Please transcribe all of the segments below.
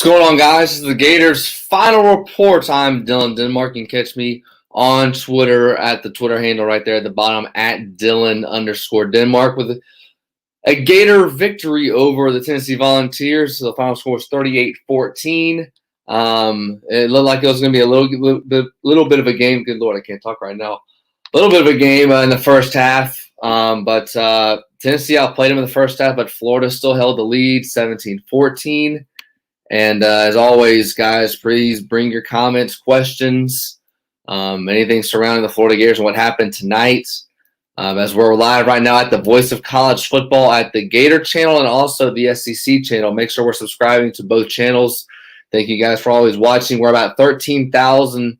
going on, guys? This is the Gators final report. I'm Dylan Denmark. You can catch me on Twitter at the Twitter handle right there at the bottom at Dylan_Denmark with a Gator victory over the Tennessee Volunteers. So the final score was 38-14. It looked like it was going to be a little bit of a game. Good Lord, I can't talk right now. A little bit of a game in the first half. But Tennessee outplayed them in the first half, but Florida still held the lead 17-14. And as always, guys, please bring your comments, questions, anything surrounding the Florida Gators and what happened tonight. As we're live right now at the Voice of College Football at the Gator channel and also the SEC channel. Make sure we're subscribing to both channels. Thank you guys for always watching. We're about 13,000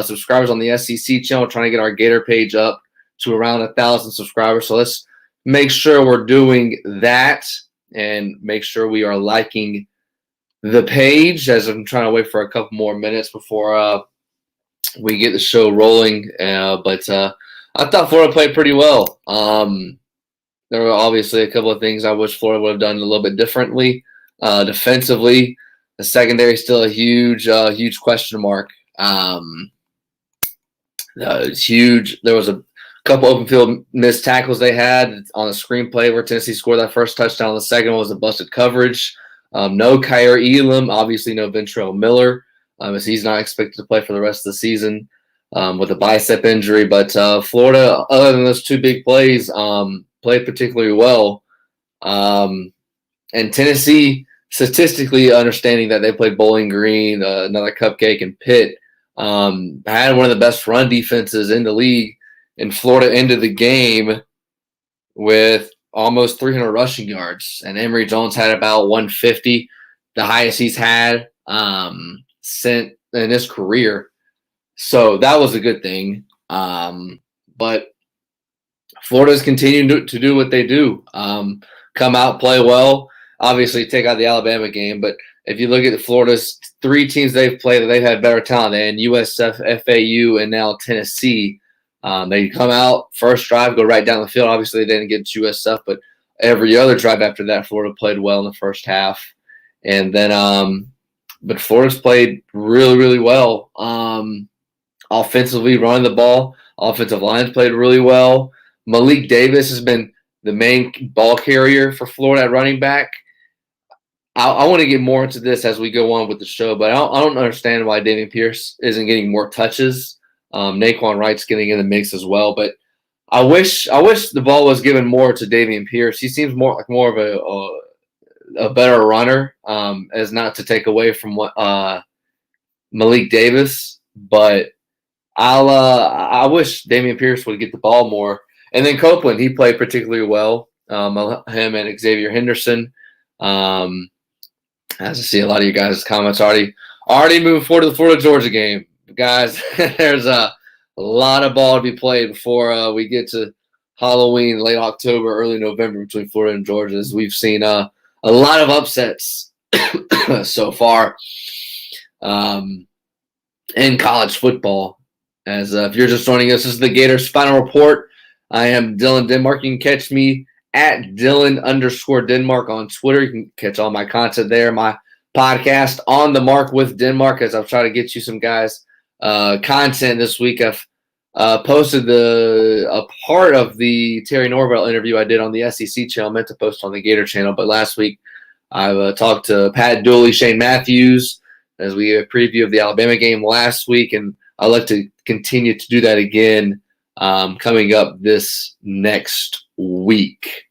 subscribers on the SEC channel, trying to get our Gator page up to around 1,000 subscribers. So let's make sure we're doing that and make sure we are liking the page, as I'm trying to wait for a couple more minutes before we get the show rolling. But I thought Florida played pretty well. There were obviously a couple of things I wish Florida would have done a little bit differently. Defensively, the secondary is still a huge question mark. It's huge. There was a couple open field missed tackles they had on a screenplay where Tennessee scored that first touchdown. The second one was a busted coverage. No Kyer Elam, obviously no Ventrell Miller, as he's not expected to play for the rest of the season with a bicep injury. But Florida, other than those two big plays, played particularly well. And Tennessee, statistically, understanding that they played Bowling Green, another Cupcake, and Pitt, had one of the best run defenses in the league. And Florida ended the game with almost 300 rushing yards, and Emory Jones had about 150, the highest he's had since in his career. So that was a good thing. But Florida's continuing to do what they do, come out, play well. Obviously, take out the Alabama game, but if you look at Florida's three teams they've played, they've had better talent than USF, FAU, and now Tennessee. They come out, first drive, go right down the field. Obviously, they didn't get USF, but every other drive after that, Florida played well in the first half. And then, but Florida's played really, really well. Offensively, running the ball, offensive lines played really well. Malik Davis has been the main ball carrier for Florida at running back. I want to get more into this as we go on with the show, but I don't understand why Dameon Pierce isn't getting more touches. Naquan Wright's getting in the mix as well, but I wish the ball was given more to Dameon Pierce. He seems more of a better runner, as not to take away from what Malik Davis, but I wish Dameon Pierce would get the ball more. And then Copeland, he played particularly well. Him and Xavier Henderson. As I see a lot of you guys' comments already moving forward to the Florida-Georgia game. Guys, there's a lot of ball to be played before we get to Halloween, late October, early November between Florida and Georgia. As we've seen a lot of upsets so far in college football. As if you're just joining us, this is the Gators Final Report. I am Dylan Denmark. You can catch me at Dylan_Denmark on Twitter. You can catch all my content there. My podcast on the Mark with Denmark, as I've tried to get you some guys content this week. I've posted a part of the Terry Norvell interview I did on the SEC channel. I meant to post on the Gator channel, but last week I've talked to Pat Dooley, Shane Matthews, as we have a preview of the Alabama game last week, and I'd like to continue to do that again coming up this next week.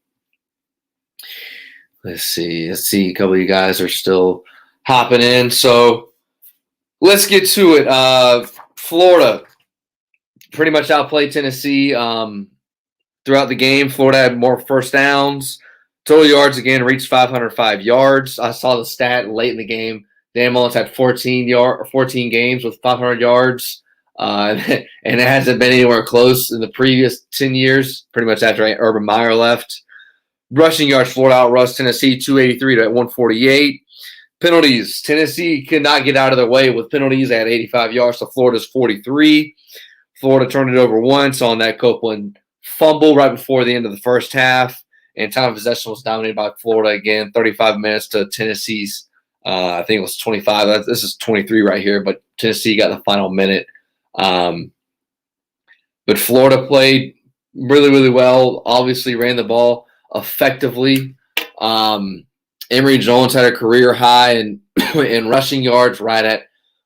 Let's see. A couple of you guys are still hopping in, so let's get to it. Florida pretty much outplayed Tennessee throughout the game. Florida had more first downs. Total yards, again, reached 505 yards. I saw the stat late in the game. Dan Mullins had 14 games with 500 yards, and it hasn't been anywhere close in the previous 10 years, pretty much after Urban Meyer left. Rushing yards, Florida outrushed Tennessee 283 to 148. Penalties, Tennessee could not get out of their way with penalties. They had 85 yards to Florida's 43. Florida turned it over once on that Copeland fumble right before the end of the first half, and time of possession was dominated by Florida again, 35 minutes to Tennessee's I think it was 25. This is 23 right here, but Tennessee got the final minute. But Florida played really, really well. Obviously ran the ball effectively. Emory Jones had a career high in rushing yards, right at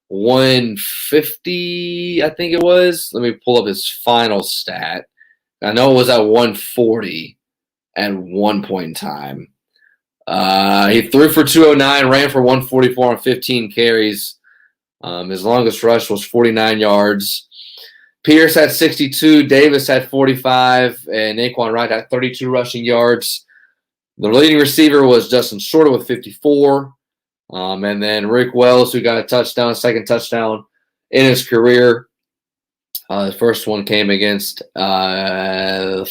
150, I think it was. Let me pull up his final stat. I know it was at 140 at one point in time. He threw for 209, ran for 144 on 15 carries. His longest rush was 49 yards. Pierce had 62, Davis had 45, and Naquan Wright had 32 rushing yards. The leading receiver was Justin Shorter with 54. And then Rick Wells, who got a touchdown, second touchdown in his career. The first one came against FAU.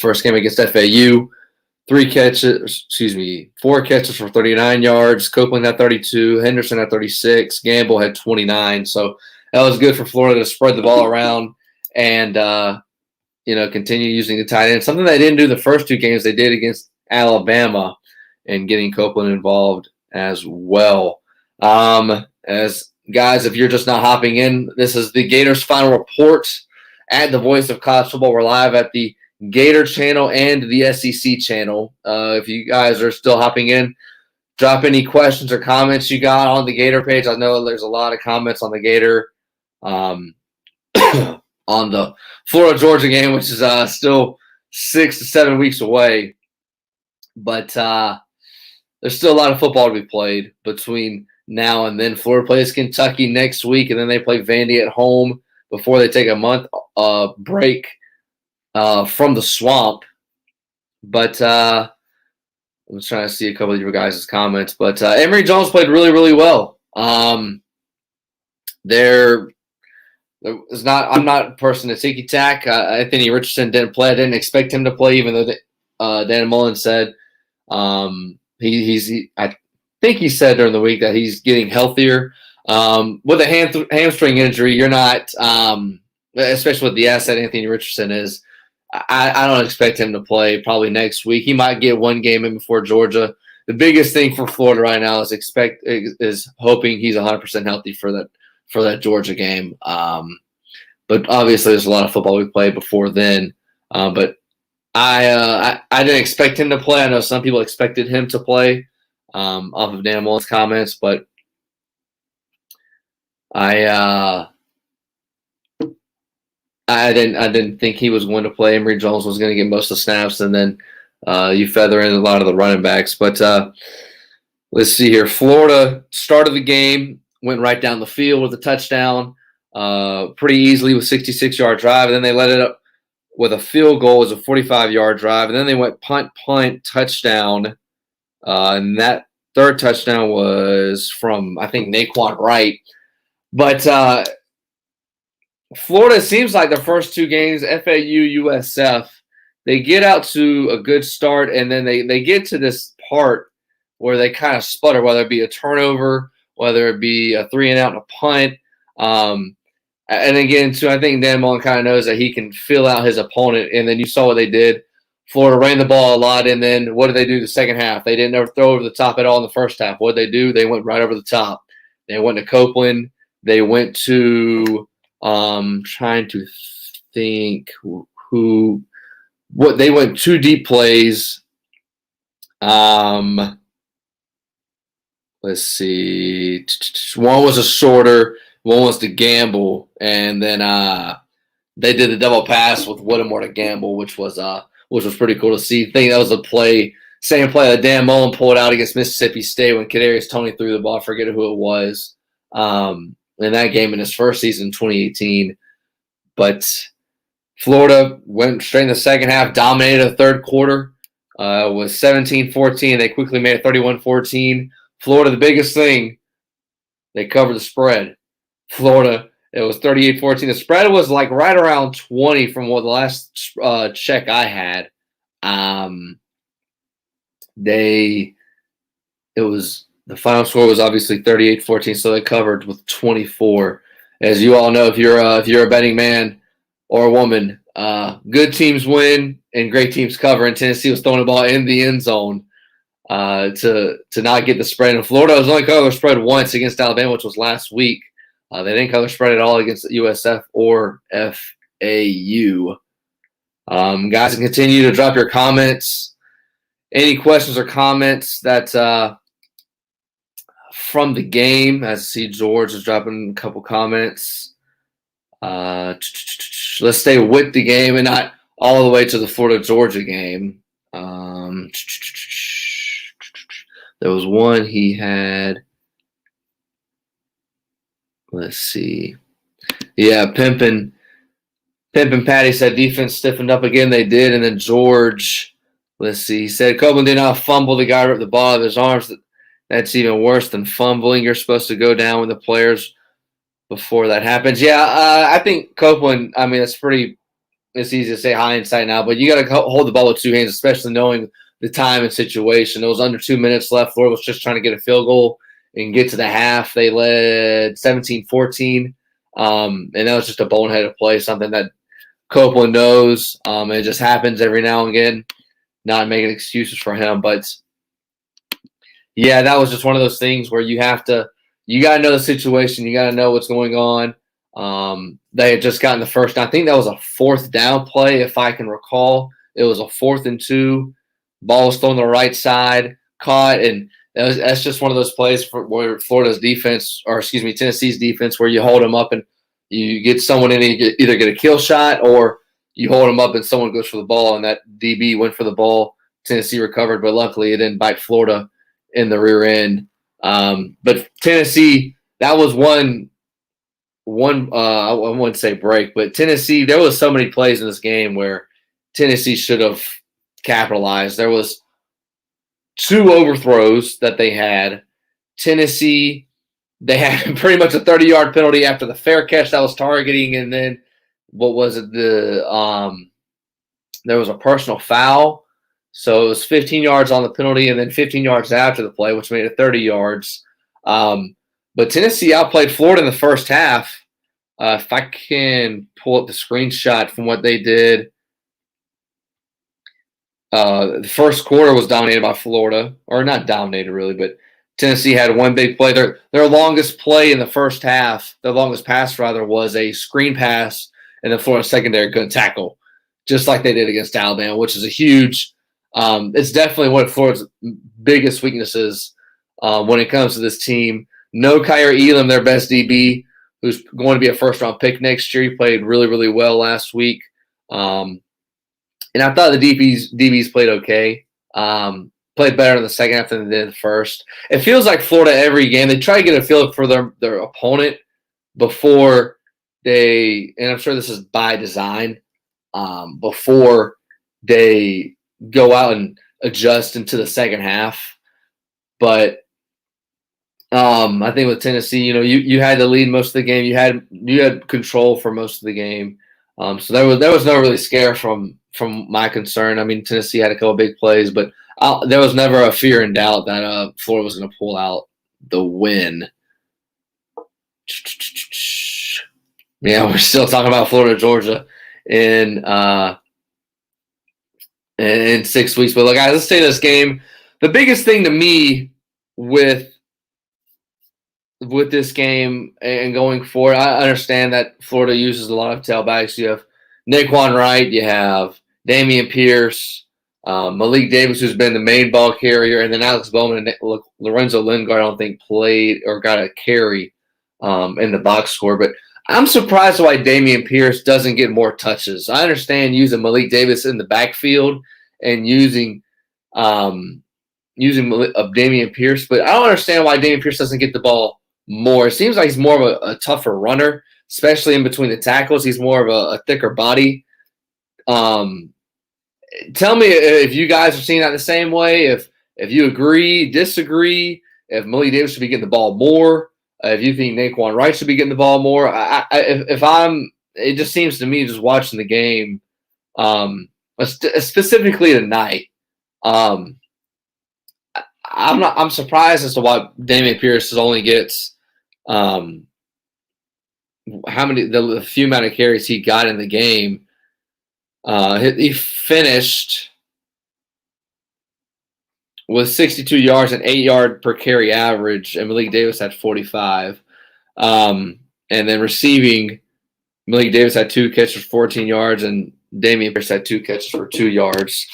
4 catches for 39 yards. Copeland had 32. Henderson had 36. Gamble had 29. So that was good for Florida to spread the ball around and continue using the tight end. Something they didn't do the first 2 games. They did against Alabama, and getting Copeland involved as well. As guys, if you're just not hopping in, this is the Gators final report at the Voice of College Football. We're live at the Gator channel and the SEC channel. If you guys are still hopping in, drop any questions or comments you got on the Gator page. I know there's a lot of comments on the Gator, on the Florida-Georgia game, which is still 6 to 7 weeks away. But there's still a lot of football to be played between now and then. Florida plays Kentucky next week, and then they play Vandy at home before they take a month break from the swamp. But I'm trying to see a couple of your guys' comments. But Emory Jones played really, really well. I'm not a person to ticky-tack. Anthony Richardson didn't play. I didn't expect him to play, even though Dan Mullen said I think he said during the week that he's getting healthier. With a hamstring injury, you're not, especially with the asset Anthony Richardson is, I don't expect him to play probably next week. He might get 1 game in before Georgia. The biggest thing for Florida right now is hoping he's 100% healthy for that Georgia game. But obviously there's a lot of football we played before then. But I didn't expect him to play. I know some people expected him to play off of Dan Mullen's comments, but I didn't think he was going to play. Emory Jones was going to get most of the snaps, and then you feather in a lot of the running backs. But let's see here. Florida started the game, went right down the field with a touchdown pretty easily with 66-yard drive, and then they let it up with a field goal. It was a 45-yard drive, and then they went punt, touchdown. And that third touchdown was from, I think, Naquan Wright. But Florida seems like the first 2 games, FAU, USF, they get out to a good start, and then they get to this part where they kind of sputter, whether it be a turnover, whether it be a 3-and-out and a punt. And again, too, I think Dan Mullen kind of knows that he can fill out his opponent, and then you saw what they did. Florida ran the ball a lot, and then what did they do the second half? They didn't ever throw over the top at all in the first half. What did they do? They went right over the top. They went to Copeland. They went to trying to think they went 2 deep plays. Let's see. One was a shorter, one was to Gamble, and then they did the double pass with Whittemore to Gamble, which was pretty cool to see. I think that was same play that Dan Mullen pulled out against Mississippi State when Kadarius Toney threw the ball. I forget who it was. In that game in his first season, 2018. But Florida went straight in the second half, dominated the third quarter, was 17-14. They quickly made it 31-14. Florida, the biggest thing, they covered the spread. Florida, it was 38-14. The spread was like right around 20 from what the last check I had. The final score was obviously 38-14, so they covered with 24. As you all know, if you're a betting man or a woman, good teams win and great teams cover. And Tennessee was throwing the ball in the end zone to not get the spread. And Florida was only covered the spread once against Alabama, which was last week. They didn't cover spread at all against USF or FAU. Guys, continue to drop your comments. Any questions or comments that from the game? As I see George is dropping a couple comments. Let's stay with the game and not all the way to the Florida-Georgia game. There was one he had. Let's see. Yeah, Pimpin' Patty said defense stiffened up again. They did. And then George, let's see. He said Copeland did not fumble. The guy ripped the ball out of his arms. That's even worse than fumbling. You're supposed to go down with the players before that happens. Yeah, I think Copeland, I mean, it's easy to say hindsight now, but you got to hold the ball with two hands, especially knowing the time and situation. It was under 2 minutes left. Florida was just trying to get a field goal and get to the half. They led 17-14, and that was just a boneheaded play, something that Copeland knows. It just happens every now and again, not making excuses for him. But, yeah, that was just one of those things where you got to know the situation. You got to know what's going on. They had just gotten the first down. I think that was a fourth down play, if I can recall. It was a 4th and 2. Ball was thrown to the right side, caught, and that's just one of those plays where Florida's defense, or excuse me, Tennessee's defense, where you hold them up and you get someone in and you either get a kill shot or you hold them up and someone goes for the ball, and that DB went for the ball. Tennessee recovered, but luckily it didn't bite Florida in the rear end. But Tennessee, that was one I wouldn't say break, but Tennessee, there was so many plays in this game where Tennessee should have capitalized. There was 2 overthrows that they had. Tennessee, they had pretty much a 30-yard penalty after the fair catch that was targeting, and then what was it? There was a personal foul. So it was 15 yards on the penalty and then 15 yards after the play, which made it 30 yards. But Tennessee outplayed Florida in the first half. If I can pull up the screenshot from what they did. The first quarter was dominated by Florida, or not dominated really, but Tennessee had one big play. Their longest play in the first half, their longest pass rather, was a screen pass, and the Florida secondary couldn't tackle, just like they did against Alabama, which is a huge. It's definitely one of Florida's biggest weaknesses when it comes to this team. No Kyer Elam, their best DB, who's going to be a first-round pick next year. He played really, really well last week. And I thought the DBs played okay. Played better in the second half than they did the first. It feels like Florida every game, they try to get a feel for their opponent before they – and I'm sure this is by design before they go out and adjust into the second half. But I think with Tennessee, you had the lead most of the game. You had control for most of the game. So there was no really scare from my concern. I mean, Tennessee had a couple big plays, but there was never a fear and doubt that Florida was going to pull out the win. Yeah, we're still talking about Florida, Georgia in 6 weeks. But look, guys, let's say this game. The biggest thing to me with this game and going forward, I understand that Florida uses a lot of tailbacks. You have Naquan Wright, you have Dameon Pierce, Malik Davis, who's been the main ball carrier, and then Alex Bowman and Lorenzo Lingard, I don't think played or got a carry in the box score. But I'm surprised why Dameon Pierce doesn't get more touches. I understand using Malik Davis in the backfield and using Dameon Pierce, but I don't understand why Dameon Pierce doesn't get the ball more. It seems like he's more of a tougher runner, especially in between the tackles. He's more of a thicker body. Tell me if you guys are seeing that the same way, if you agree, disagree, if Malik Davis should be getting the ball more, if you think Naquan Wright should be getting the ball more. It just seems to me, just watching the game, specifically tonight, I'm surprised as to why Dameon Pierce only gets the few amount of carries he got in the game. He finished with 62 yards and 8-yard per carry average, and Malik Davis had 45. And then receiving, Malik Davis had 2 catches for 14 yards, and Damian Pierce had 2 catches for 2 yards.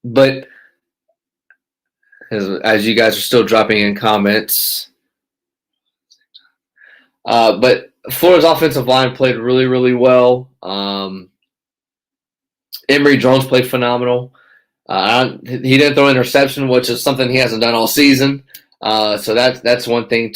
But as you guys are still dropping in comments, but Florida's offensive line played really, really well. Emory Jones played phenomenal. He didn't throw an interception, which is something he hasn't done all season. So that's one thing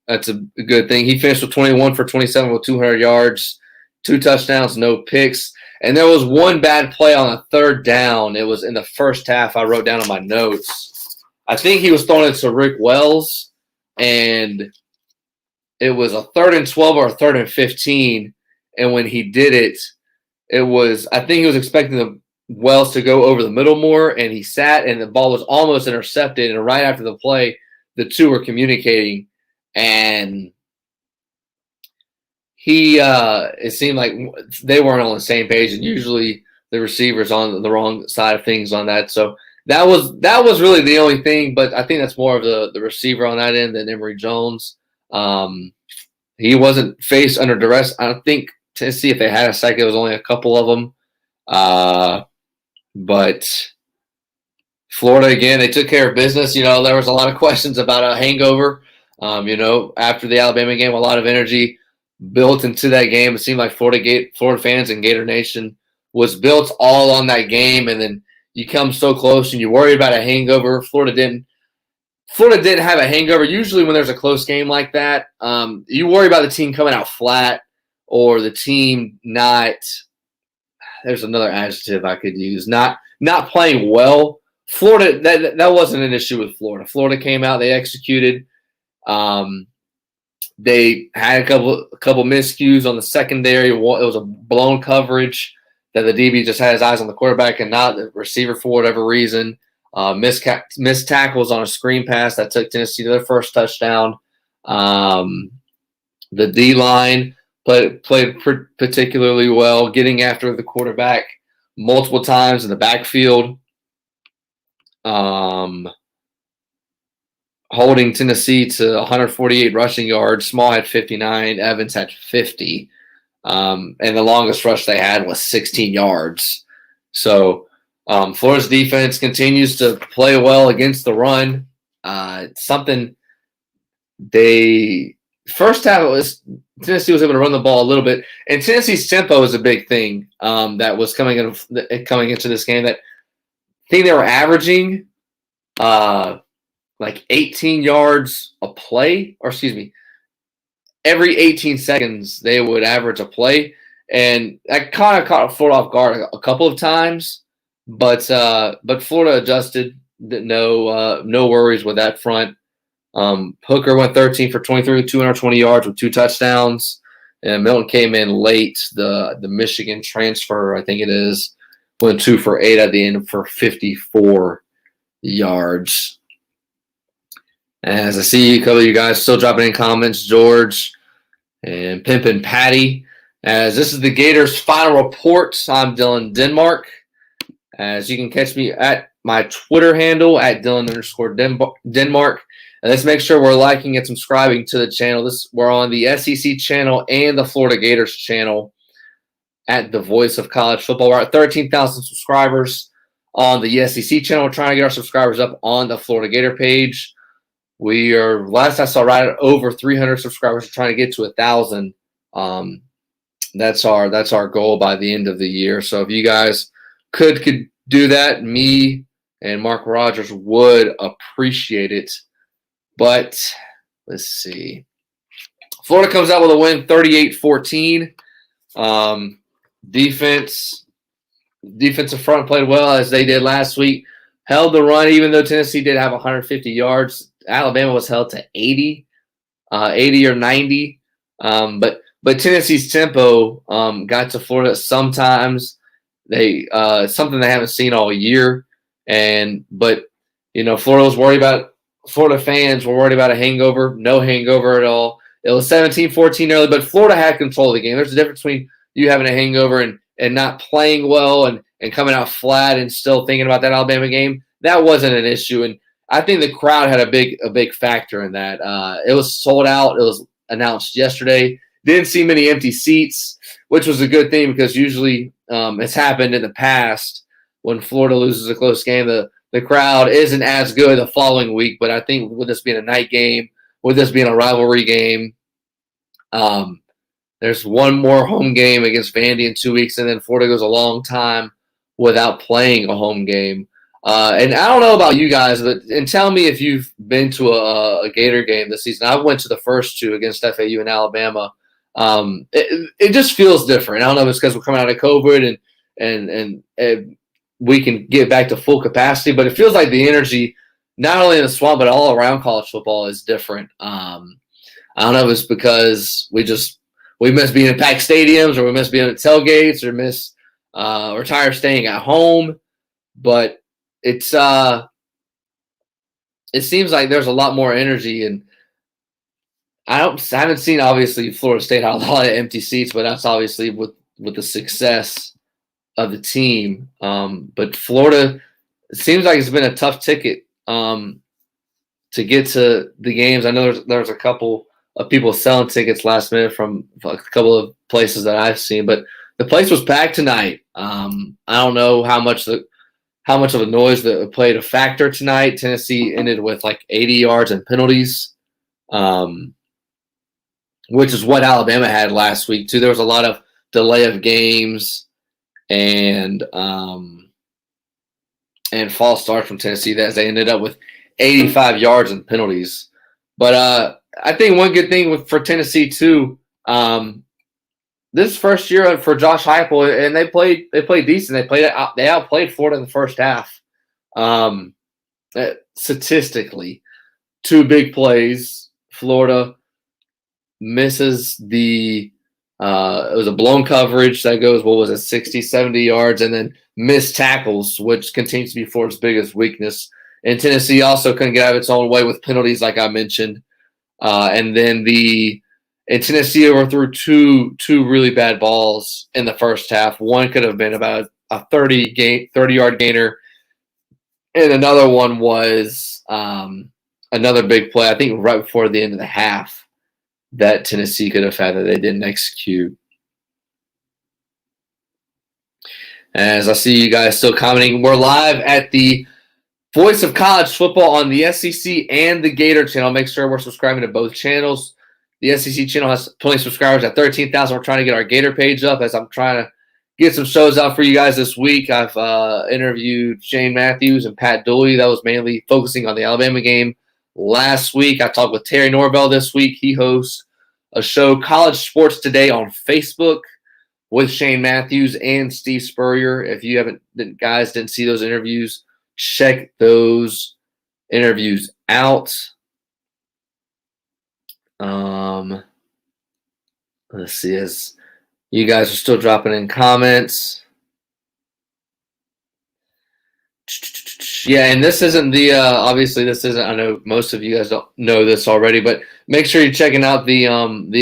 that's a good thing. He finished with 21 for 27 with 200 yards, 2 touchdowns, no picks. And there was one bad play on a 3rd down. It was in the first half. I wrote down on my notes. I think he was throwing it to Rick Wells, and it was a 3rd and 12 or a 3rd and 15. And when he did it, I think he was expecting the Wells to go over the middle more, and he sat, and the ball was almost intercepted. And right after the play, the two were communicating, and it seemed like they weren't on the same page, and usually the receiver's on the wrong side of things on that. So that was really the only thing, but I think that's more of the receiver on that end than Emory Jones. He wasn't faced under duress. I don't think Tennessee, if they had a sack, it was only a couple of them. But Florida, again, they took care of business. There was a lot of questions about a hangover. After the Alabama game, a lot of energy built into that game. It seemed like Florida fans and Gator Nation was built all on that game, and then you come so close and you worry about a hangover. Florida didn't have a hangover. Usually when there's a close game like that, you worry about the team coming out flat or the team not – there's another adjective I could use – not playing well. Florida, that wasn't an issue with Florida. Florida came out, they executed. They had a couple miscues on the secondary. It was a blown coverage that the DB just had his eyes on the quarterback and not the receiver for whatever reason. Missed tackles on a screen pass that took Tennessee to their first touchdown. The D-line played particularly well, getting after the quarterback multiple times in the backfield. Holding Tennessee to 148 rushing yards. Small had 59. Evans had 50. And the longest rush they had was 16 yards. So Florida's defense continues to play well against the run. Something first half Tennessee was able to run the ball a little bit. And Tennessee's tempo is a big thing that was coming into this game. That I think they were averaging like 18 yards a play, or excuse me, every 18 seconds they would average a play. And that kind of caught Florida off guard a couple of times, but Florida adjusted. No worries with that front. Hooker went 13 for 23 with 220 yards with 2 touchdowns. And Milton came in late, the Michigan transfer, I think it is, went 2 for 8 at the end for 54 yards. As I see a couple of you guys still dropping in comments, George and Pimpin' Patty. As this is the Gators' final report, I'm Dylan Denmark. As you can catch me at my Twitter handle at Dylan_Denmark. And let's make sure we're liking and subscribing to the channel. We're on the SEC channel and the Florida Gators channel at the Voice of College Football. We're at 13,000 subscribers on the SEC channel. We're trying to get our subscribers up on the Florida Gator page. We are, last I saw, right at over 300 subscribers. We're trying to get to 1,000. That's our goal by the end of the year. So if you guys could do that, me and Mark Rogers would appreciate it. But let's see. Florida comes out with a win, 38-14. Defensive front played well as they did last week. Held the run, even though Tennessee did have 150 yards. Alabama was held to 80 or 90. But Tennessee's tempo got to Florida sometimes. Something they haven't seen all year. But Florida fans were worried about a hangover. No hangover at all. It was 17-14 early, but Florida had control of the game. There's a difference between you having a hangover and and not playing well and coming out flat and still thinking about that Alabama game, that wasn't an issue. And I think the crowd had a big factor in that. It was sold out. It was announced yesterday. Didn't see many empty seats, which was a good thing because usually it's happened in the past when Florida loses a close game. The crowd isn't as good the following week, but I think with this being a night game, with this being a rivalry game, there's one more home game against Vandy in 2 weeks, and then Florida goes a long time without playing a home game. And I don't know about you guys, and tell me if you've been to a Gator game this season. I went to the first two against FAU and Alabama. It just feels different. I don't know if it's because we're coming out of COVID and we can get back to full capacity, but it feels like the energy, not only in the Swamp, but all around college football is different. I don't know if it's because we miss being in packed stadiums, or we miss being at tailgates, or we're tired of staying at home, but it seems like there's a lot more energy, and I haven't seen, obviously, Florida State have a lot of empty seats, but that's obviously with the success of the team. But Florida, it seems like it's been a tough ticket to get to the games. I know there's a couple of people selling tickets last minute from a couple of places that I've seen, but the place was packed tonight. I don't know how much of a noise that played a factor tonight. Tennessee ended with like 80 yards and penalties, which is what Alabama had last week too. There was a lot of delay of games and false starts from Tennessee as they ended up with 85 yards and penalties. But I think one good thing for Tennessee too, this first year for Josh Heupel, and they played decent. They outplayed Florida in the first half. Statistically, 2 big plays. Florida misses it was a blown coverage that goes, 60, 70 yards, and then missed tackles, which continues to be Florida's biggest weakness. And Tennessee also couldn't get out of its own way with penalties, like I mentioned. And then Tennessee overthrew two really bad balls in the first half. One could have been about a 30-yard gainer, and another one was another big play, I think right before the end of the half, that Tennessee could have had that they didn't execute. As I see you guys still commenting, we're live at the Voice of College Football on the SEC and the Gator channel. Make sure we're subscribing to both channels. The SEC channel has 20 subscribers at 13,000. We're trying to get our Gator page up as I'm trying to get some shows out for you guys this week. I've interviewed Shane Matthews and Pat Dooley. That was mainly focusing on the Alabama game last week. I talked with Terry Norvell this week. He hosts a show, College Sports Today, on Facebook with Shane Matthews and Steve Spurrier. If you didn't see those interviews, check those interviews out. Let's see, as you guys are still dropping in comments. Yeah, and this isn't obviously this isn't, I know most of you guys don't know this already, but make sure you're checking out the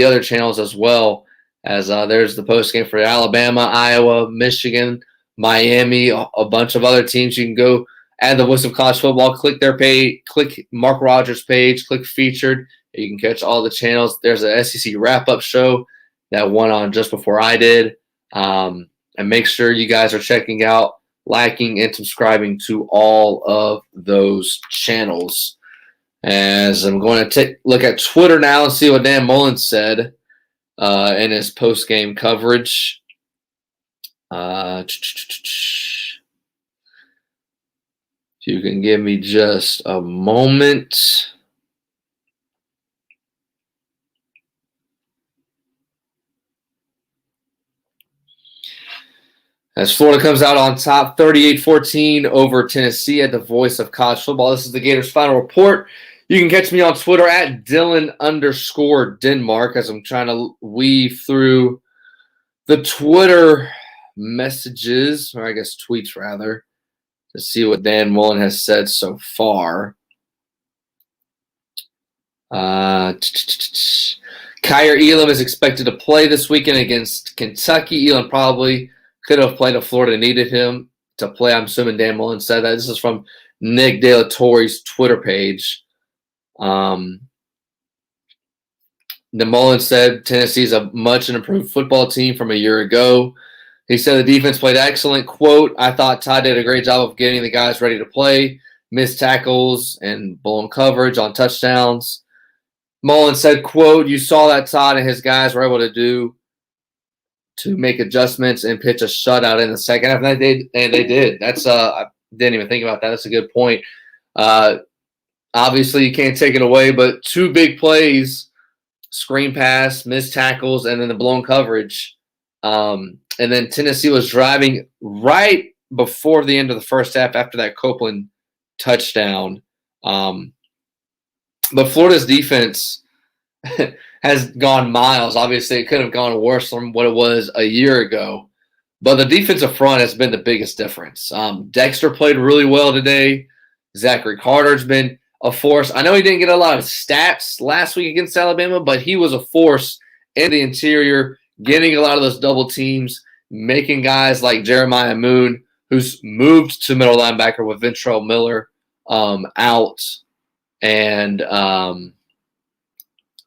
other channels as well, as there's the post game for Alabama, Iowa, Michigan, Miami, a bunch of other teams. You can go add the Voice of College Football, click their page, click Mark Rogers' page, click featured. You can catch all the channels. There's a SEC wrap-up show that went on just before I did. And make sure you guys are checking out, liking, and subscribing to all of those channels. As I'm going to take a look at Twitter now and see what Dan Mullen said in his post-game coverage. If you can give me just a moment. As Florida comes out on top 38-14 over Tennessee at the Voice of College Football. This is the Gators Final Report. You can catch me on Twitter at Dylan_Denmark as I'm trying to weave through the Twitter messages, or I guess tweets rather, to see what Dan Mullen has said so far. Kyer Elam is expected to play this weekend against Kentucky. Elam probably could have played if Florida needed him to play. I'm assuming Dan Mullen said that. This is from Nick De La Torre's Twitter page. Mullen said Tennessee's a much improved football team from a year ago. He said the defense played excellent. Quote, I thought Ty did a great job of getting the guys ready to play, missed tackles, and blown coverage on touchdowns. Mullen said, quote, you saw that Todd and his guys were able to make adjustments and pitch a shutout in the second half. And they did. That's I didn't even think about that. That's a good point. Obviously, you can't take it away, but 2 big plays, screen pass, missed tackles, and then the blown coverage. And then Tennessee was driving right before the end of the first half after that Copeland touchdown. But Florida's defense has gone miles. Obviously, it could have gone worse from what it was a year ago. But the defensive front has been the biggest difference. Dexter played really well today. Zachary Carter's been a force. I know he didn't get a lot of stats last week against Alabama, but he was a force in the interior, getting a lot of those double teams, making guys like Jeremiah Moon, who's moved to middle linebacker with Ventrell Miller out, and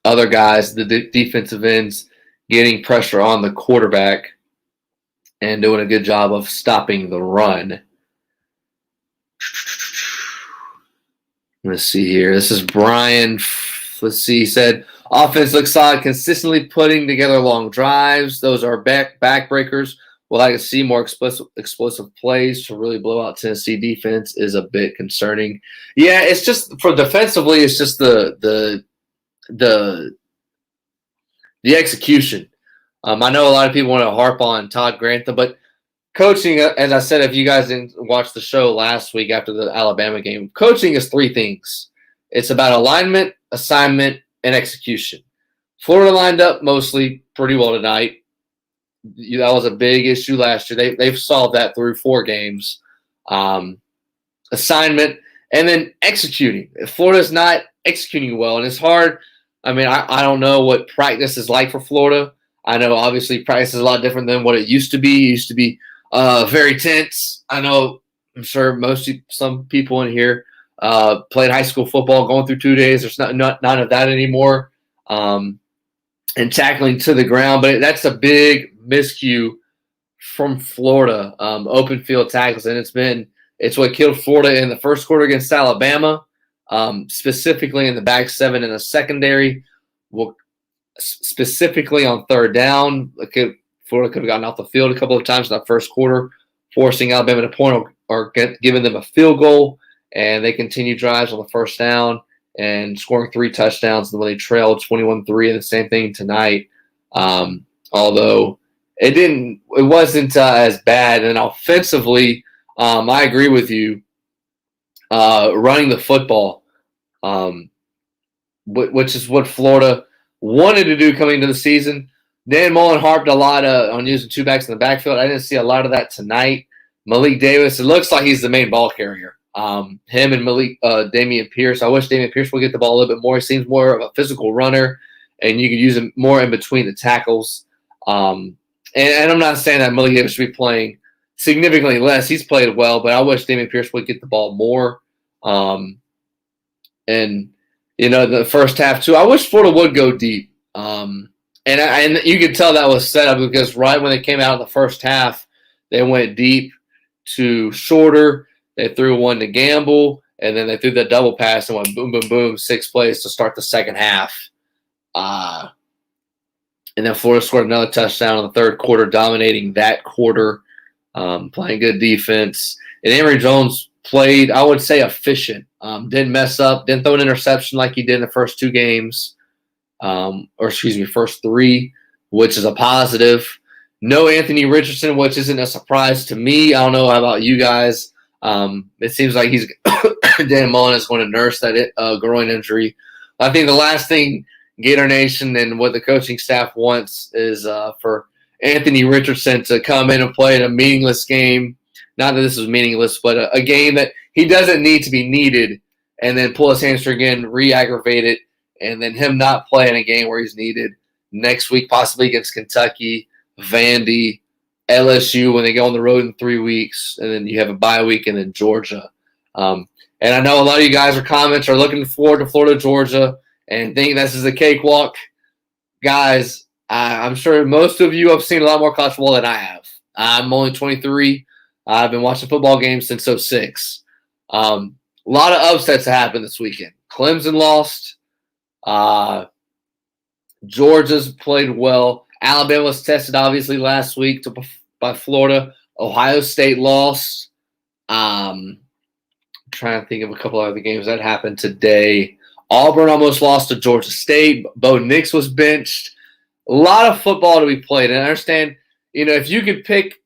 other guys, the defensive ends, getting pressure on the quarterback and doing a good job of stopping the run. Let's see here. This is Brian. Let's see. He said, offense looks solid, consistently putting together long drives. Those are backbreakers. We'll like to see more explosive plays to really blow out Tennessee defense is a bit concerning. Yeah, it's just for defensively, it's just the execution. I know a lot of people want to harp on Todd Grantham, but coaching, as I said, if you guys didn't watch the show last week after the Alabama game, coaching is 3 things. It's about alignment, assignment, and execution. Florida lined up mostly pretty well tonight. That was a big issue last year. They've solved that through 4 games. Assignment, and then executing. If Florida's not executing well, and it's hard. I mean, I don't know what practice is like for Florida. I know obviously practice is a lot different than what it used to be. It used to be very tense. I'm sure some people in here played high school football going through 2 days. There's none of that anymore. And tackling to the ground, but that's a big miscue from Florida. Open field tackles, and it's what killed Florida in the first quarter against Alabama, specifically in the back 7 in the secondary. Well, specifically on third down, Florida could have gotten off the field a couple of times in that first quarter, forcing Alabama to point or giving them a field goal, and they continued drives on the first down and scoring 3 touchdowns when they trailed 21-3, and the same thing tonight. Although it wasn't as bad. And offensively, I agree with you. Running the football, which is what Florida wanted to do coming into the season. Dan Mullen harped a lot on using 2 backs in the backfield. I didn't see a lot of that tonight. Malik Davis, it looks like he's the main ball carrier. Him and Dameon Pierce. I wish Dameon Pierce would get the ball a little bit more. He seems more of a physical runner, and you can use him more in between the tackles. And I'm not saying that Malik Davis should be playing significantly less. He's played well, but I wish Dameon Pierce would get the ball more. And the first half too, I wish Florida would go deep. And you could tell that was set up because right when they came out in the first half, they went deep to shorter. They threw one to Gamble, and then they threw the double pass and went boom, boom, boom, 6 plays to start the second half. And then Florida scored another touchdown in the third quarter, dominating that quarter, playing good defense. And Emory Jones played, I would say, efficient. Didn't mess up, didn't throw an interception like he did in the first 2 games, first 3, which is a positive. No Anthony Richardson, which isn't a surprise to me. I don't know about you guys. It seems like Dan Mullen is going to nurse that groin injury. I think the last thing Gator Nation and what the coaching staff wants is for Anthony Richardson to come in and play in a meaningless game. Not that this is meaningless, but a game that he doesn't need to be needed, and then pull his hamstring again, re-aggravate it, and then him not play in a game where he's needed next week, possibly against Kentucky, Vandy, LSU when they go on the road in 3 weeks, and then you have a bye week, and then Georgia. And I know a lot of you guys are looking forward to Florida, Georgia, and think this is a cakewalk. Guys, I'm sure most of you have seen a lot more college football than I have. I'm only 23. I've been watching football games since '06. A lot of upsets happened this weekend. Clemson lost. Georgia's played well. Alabama was tested, obviously, last week by Florida. Ohio State lost. I'm trying to think of a couple of other games that happened today. Auburn almost lost to Georgia State. Bo Nix was benched. A lot of football to be played. And I understand, if you could pick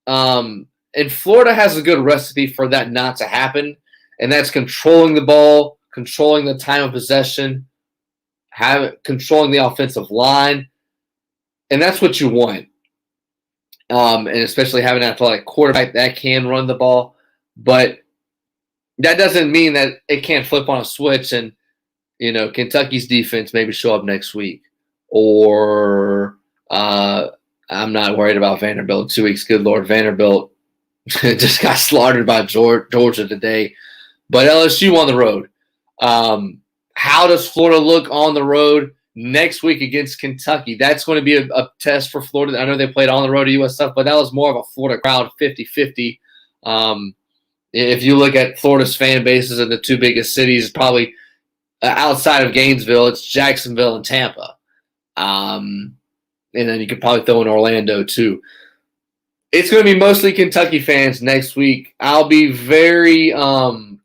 and Florida has a good recipe for that not to happen, and that's controlling the ball, controlling the time of possession, controlling the offensive line. And that's what you want. And especially having an athletic quarterback that can run the ball. But that doesn't mean that it can't flip on a switch and, Kentucky's defense maybe show up next week. Or I'm not worried about Vanderbilt 2 weeks. Good Lord, Vanderbilt just got slaughtered by Georgia today. But LSU on the road. How does Florida look on the road next week against Kentucky? That's going to be a test for Florida. I know they played on the road to USF, but that was more of a Florida crowd, 50-50. If you look at Florida's fan bases in the two biggest cities, probably outside of Gainesville, it's Jacksonville and Tampa. And then you could probably throw in Orlando too. It's going to be mostly Kentucky fans next week. I'll be very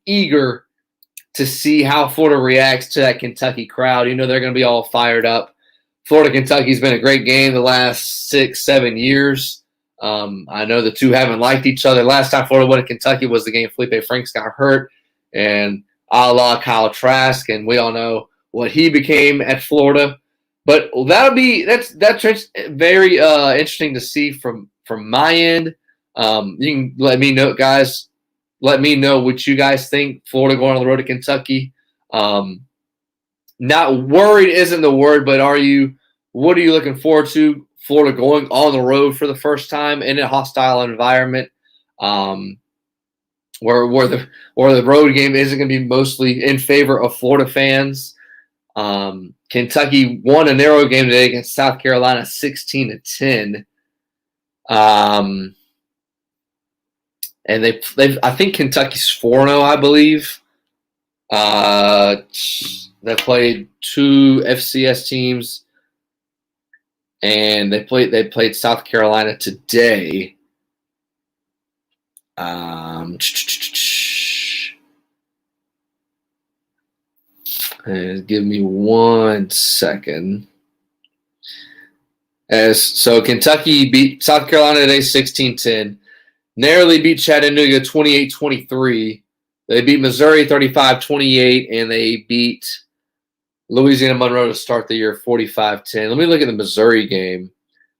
eager to see how Florida reacts to that Kentucky crowd. They're going to be all fired up. Florida-Kentucky's been a great game the last 6-7 years. I know the two haven't liked each other. Last time Florida went to Kentucky was the game Felipe Franks got hurt, and a la Kyle Trask, and we all know what he became at Florida. But that's very interesting to see from my end. You can let me know, guys. Let me know what you guys think. Florida going on the road to Kentucky. Not worried isn't the word, but what are you looking forward to? Florida going on the road for the first time in a hostile environment, where the road game isn't going to be mostly in favor of Florida fans. Kentucky won a narrow game today against South Carolina, 16-10. And I think Kentucky's 4-0, I believe. They played two FCS teams, and they played South Carolina today. Give me 1 second. So Kentucky beat South Carolina today 16-10. Narrowly beat Chattanooga 28-23. They beat Missouri 35-28, and they beat Louisiana Monroe to start the year 45-10. Let me look at the Missouri game,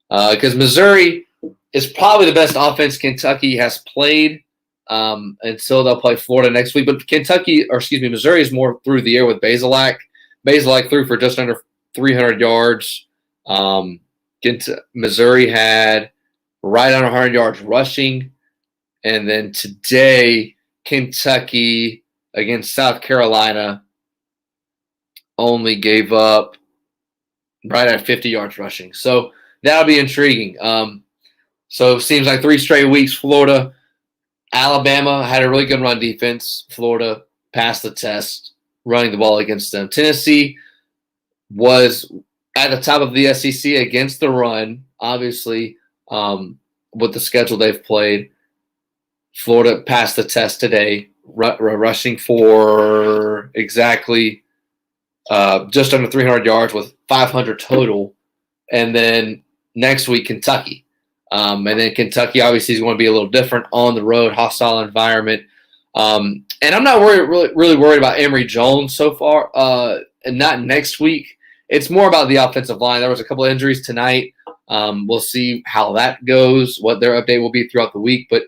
because Missouri is probably the best offense Kentucky has played until they'll play Florida next week. But Missouri is more through the air with Bazelak. Bazelak threw for just under 300 yards. Missouri had right on 100 yards rushing. And then today, Kentucky against South Carolina only gave up right at 50 yards rushing. So that'll be intriguing. So it seems like 3 straight weeks, Florida. Alabama had a really good run defense. Florida passed the test running the ball against them. Tennessee was at the top of the SEC against the run, obviously, with the schedule they've played. Florida passed the test today, rushing for exactly just under 300 yards with 500 total. And then next week, Kentucky. And then Kentucky obviously is going to be a little different on the road, hostile environment. And I'm not really worried about Emory Jones so far, and not next week. It's more about the offensive line. There was a couple of injuries tonight. We'll see how that goes, what their update will be throughout the week. But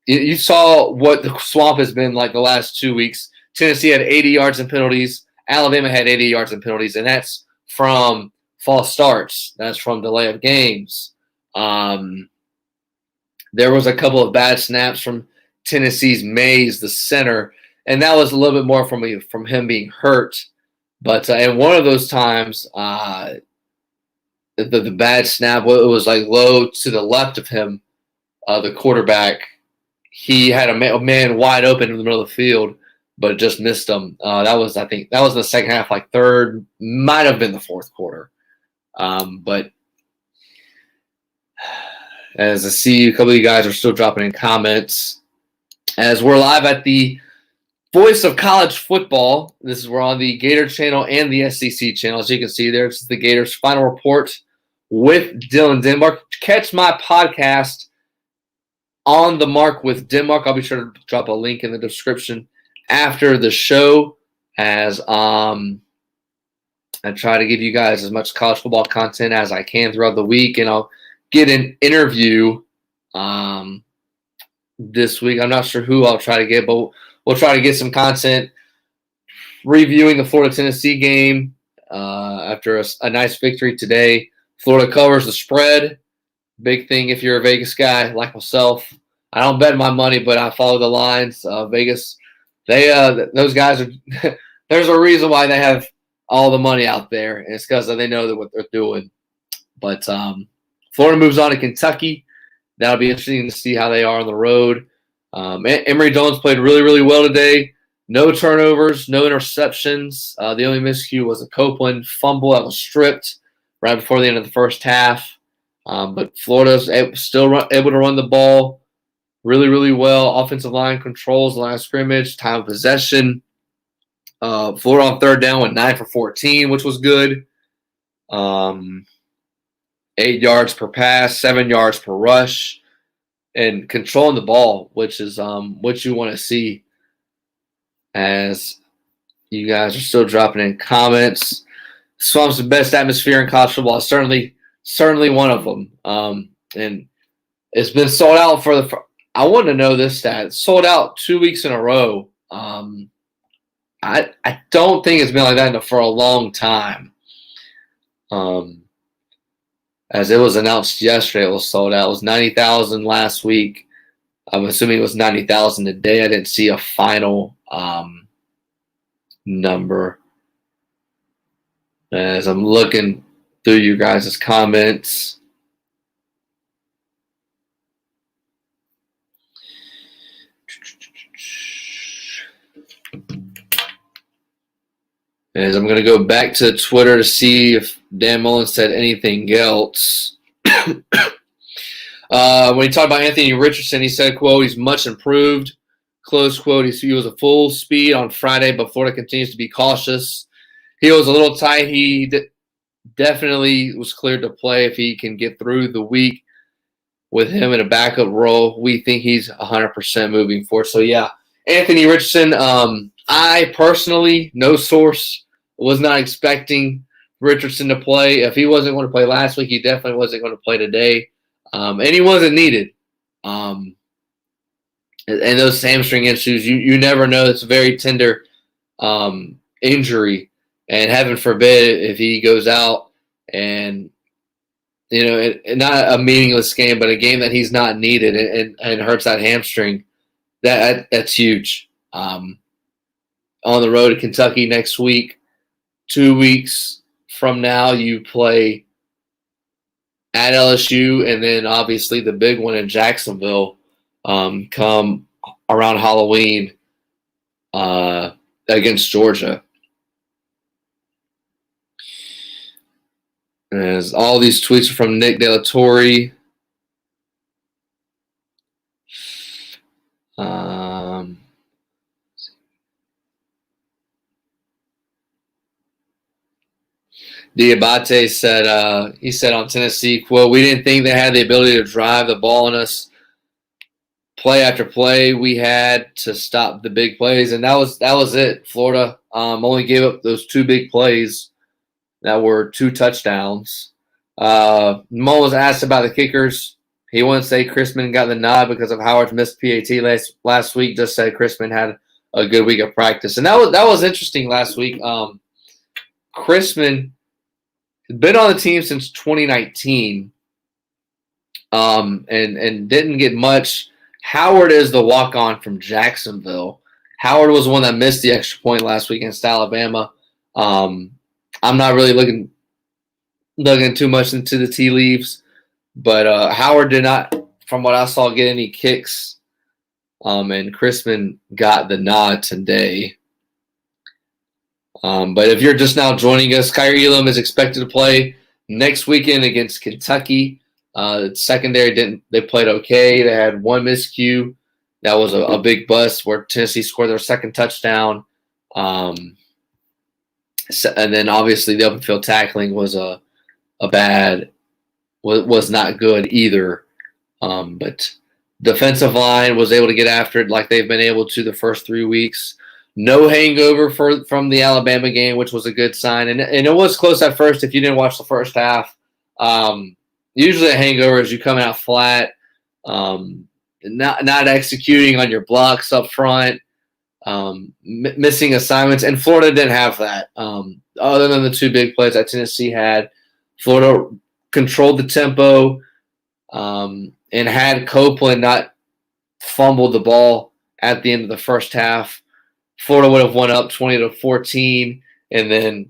you saw what the swamp has been like the last 2 weeks. Tennessee had 80 yards in penalties. Alabama had 80 yards in penalties, and that's from false starts. That's from delay of games. And There was a couple of bad snaps from Tennessee's Mays, the center, and that was a little bit more from him being hurt. But in one of those times, the bad snap, it was like low to the left of him, the quarterback. He had a man wide open in the middle of the field, but just missed him. I think that was in the second half, like third, might have been the fourth quarter. But as I see a couple of you guys are still dropping in comments, as we're live at the Voice of College Football. We're on the Gators channel and the SEC channel. As you can see there, it's the Gators final report with Dylan Denmark. Catch my podcast on the Mark with Denmark. I'll be sure to drop a link in the description after the show, as I try to give you guys as much college football content as I can throughout the week, and I'll get an interview this week. I'm not sure who I'll try to get, but we'll try to get some content reviewing the Florida-Tennessee game after a nice victory today. Florida covers the spread. Big thing if you're a Vegas guy like myself. I don't bet my money, but I follow the lines. Vegas, those guys are – there's a reason why they have all the money out there, and it's because they know what they're doing. But Florida moves on to Kentucky. That'll be interesting to see how they are on the road. Emory Jones played really, really well today. No turnovers, no interceptions. The only miscue was a Copeland fumble that was stripped right before the end of the first half. But Florida's still able to run the ball really, really well. Offensive line controls the line of scrimmage, time of possession. Florida on third down went 9 for 14, which was good. 8 yards per pass, 7 yards per rush, and controlling the ball, which is what you want to see. As you guys are still dropping in comments, Swamp's the best atmosphere in college football. Certainly one of them. And it's been sold out I want to know this stat. It's sold out 2 weeks in a row. I don't think it's been like that for a long time. As it was announced yesterday, it was sold out. It was 90,000 last week. I'm assuming it was 90,000 today. I didn't see a final number. As I'm looking through you guys' comments. As I'm going to go back to Twitter to see if Dan Mullen said anything else. When he talked about Anthony Richardson, he said, quote, he's much improved, close quote. He was at full speed on Friday, but Florida continues to be cautious. He was a little tight. He definitely was cleared to play if he can get through the week with him in a backup role. We think he's 100% moving forward. So, yeah, Anthony Richardson, I personally, no source, was not expecting Richardson to play. If he wasn't going to play last week, he definitely wasn't going to play today. And he wasn't needed. And those hamstring issues, you never know. It's a very tender injury. And heaven forbid if he goes out and, not a meaningless game, but a game that he's not needed and hurts that hamstring, that's huge. On the road to Kentucky next week. 2 weeks from now, you play at LSU, and then obviously the big one in Jacksonville come around Halloween against Georgia. As all these tweets are from Nick De La Torre. Diabate said, he said on Tennessee, quote, we didn't think they had the ability to drive the ball on us play after play. We had to stop the big plays, and that was it. Florida only gave up those 2 big plays that were 2 touchdowns. Mo was asked about the kickers. He wouldn't say Chrisman got the nod because of Howard's missed PAT last week. Just said Chrisman had a good week of practice, and that was interesting last week. Chrisman has been on the team since 2019. and didn't get much. Howard is the walk-on from Jacksonville. Howard was the one that missed the extra point last week against Alabama. I'm not really looking too much into the tea leaves, but Howard did not, from what I saw, get any kicks. And Crispin got the nod today. But if you're just now joining us, Kyrie Elam is expected to play next weekend against Kentucky. Secondary they played okay. They had one miscue. That was a big bust where Tennessee scored their second touchdown. And then obviously the open field tackling was was not good either. But defensive line was able to get after it like they've been able to the first 3 weeks. No hangover from the Alabama game, which was a good sign. And it was close at first if you didn't watch the first half. Usually a hangover is you come out flat, not executing on your blocks up front, missing assignments. And Florida didn't have that. Other than the two big plays that Tennessee had, Florida controlled the tempo and had Copeland not fumbled the ball at the end of the first half. Florida would have won up 20-14, and then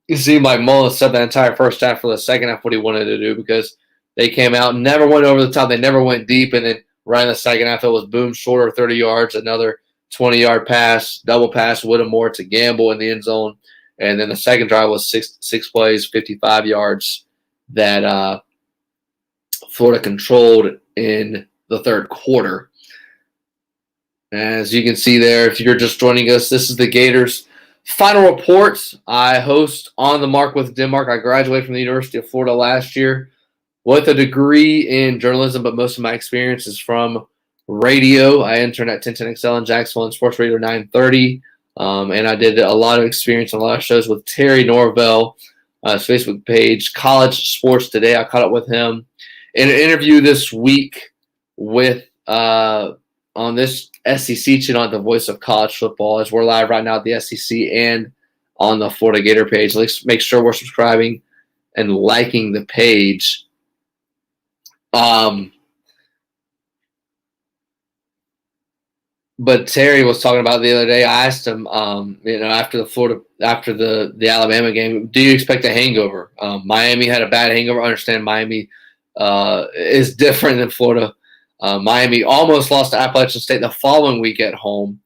it seemed like Mullen set that entire first half for the second half what he wanted to do because they came out and never went over the top. They never went deep, and then right in the second half it was boom, shorter 30 yards, another 20-yard pass, double pass, Whittemore to Gamble in the end zone, and then the second drive was six plays, 55 yards that Florida controlled in the third quarter. As you can see there, if you're just joining us, this is the Gators final report. I host On the Mark with Denmark. I graduated from the University of Florida last year with a degree in journalism, but most of my experience is from radio. I interned at 1010XL in Jacksonville and Sports Radio 930, and I did a lot of experience on a lot of shows with Terry Norvell, his Facebook page, College Sports Today. I caught up with him in an interview this week with on this SEC channel at the Voice of College Football, as we're live right now at the SEC and on the Florida Gator page. Let's make sure we're subscribing and liking the page. But Terry was talking about the other day. I asked him, after the Alabama game, do you expect a hangover? Miami had a bad hangover. I understand Miami is different than Florida. Miami almost lost to Appalachian State the following week at home,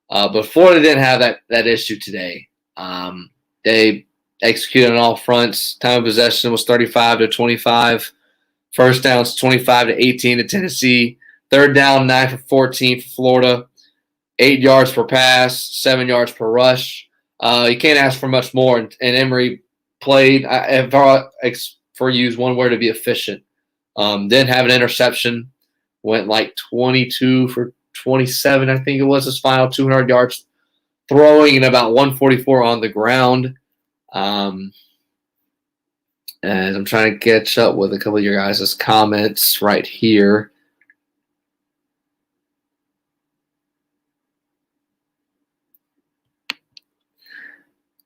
but Florida didn't have that issue today. They executed on all fronts. Time of possession was 35-25. First downs 25-18 to Tennessee. Third down 9 for 14 for Florida. 8 yards per pass, 7 yards per rush. You can't ask for much more. And Emory played, for use one word, to be efficient. Didn't have an interception. Went like 22 for 27, I think it was his final, 200 yards throwing and about 144 on the ground. And I'm trying to catch up with a couple of your guys' comments right here.